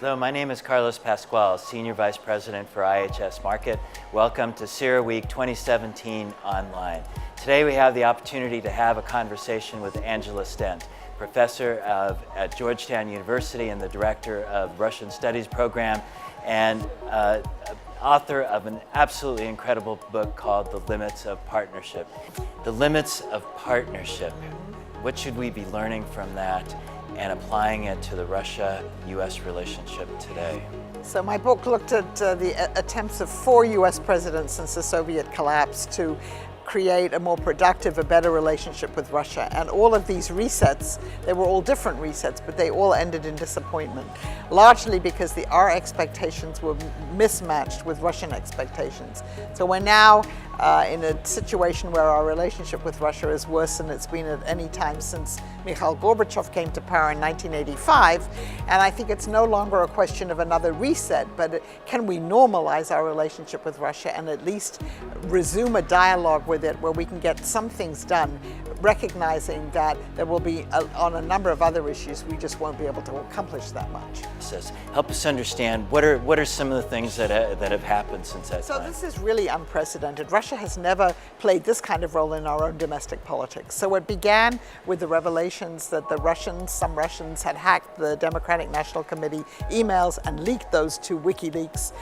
Hello, my name is Carlos Pasqual, Senior Vice President for IHS Market. Welcome to CIRA Week 2017 online. Today we have the opportunity to have a conversation with Angela Stent, professor at Georgetown University and the director of Russian Studies program, and author of an absolutely incredible book called The Limits of Partnership. The Limits of Partnership. What should we be learning from that and applying it to the Russia-US relationship today? So my book looked at the attempts of 4 US presidents since the Soviet collapse to create a more productive, a better relationship with Russia. And all of these resets, they were all different resets, but they all ended in disappointment, largely because our expectations were mismatched with Russian expectations. So we're now in a situation where our relationship with Russia is worse than it's been at any time since Mikhail Gorbachev came to power in 1985. And I think it's no longer a question of another reset, but can we normalize our relationship with Russia and at least resume a dialogue with it where we can get some things done, recognizing that there will be, on a number of other issues, we just won't be able to accomplish that much. Help us understand, what are some of the things that have happened since that time? So this is really unprecedented. Russia has never played this kind of role in our own domestic politics. So it began with the revelations that some Russians had hacked the Democratic National Committee emails and leaked those to WikiLeaks.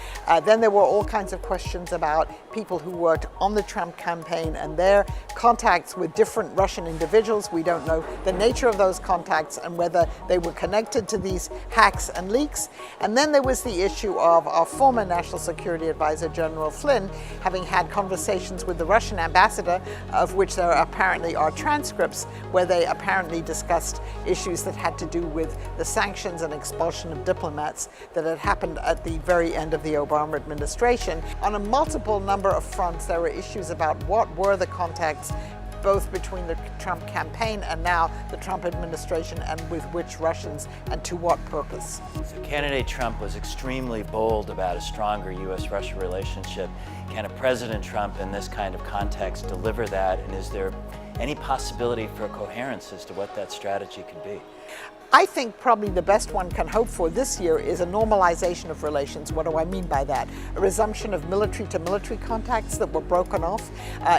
Then there were all kinds of questions about people who worked on the Trump campaign and their contacts with different Russian individuals. We don't know the nature of those contacts and whether they were connected to these hacks and leaks. And then there was the issue of our former National Security Advisor, General Flynn, having had conversations with the Russian ambassador, of which there apparently are transcripts, where they apparently discussed issues that had to do with the sanctions and expulsion of diplomats that had happened at the very end of the Obama administration. On a multiple number of fronts, there were issues about what were the contacts both between the Trump campaign and now the Trump administration, and with which Russians and to what purpose. So candidate Trump was extremely bold about a stronger US-Russia relationship. Can a President Trump in this kind of context deliver that, and is there any possibility for coherence as to what that strategy could be? I think probably the best one can hope for this year is a normalization of relations. What do I mean by that? A resumption of military-to-military contacts that were broken off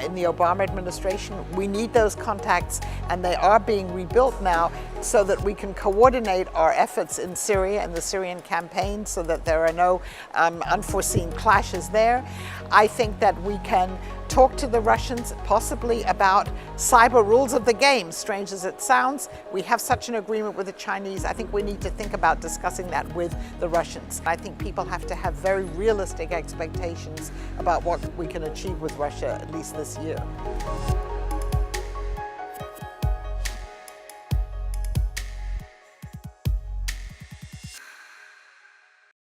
in the Obama administration. We need those contacts, and they are being rebuilt now so that we can coordinate our efforts in Syria and the Syrian campaign so that there are no unforeseen clashes there. I think that we can talk to the Russians possibly about cyber rules of the game. Strange as it sounds, we have such an agreement with the Chinese. I think we need to think about discussing that with the Russians. I think people have to have very realistic expectations about what we can achieve with Russia, at least this year.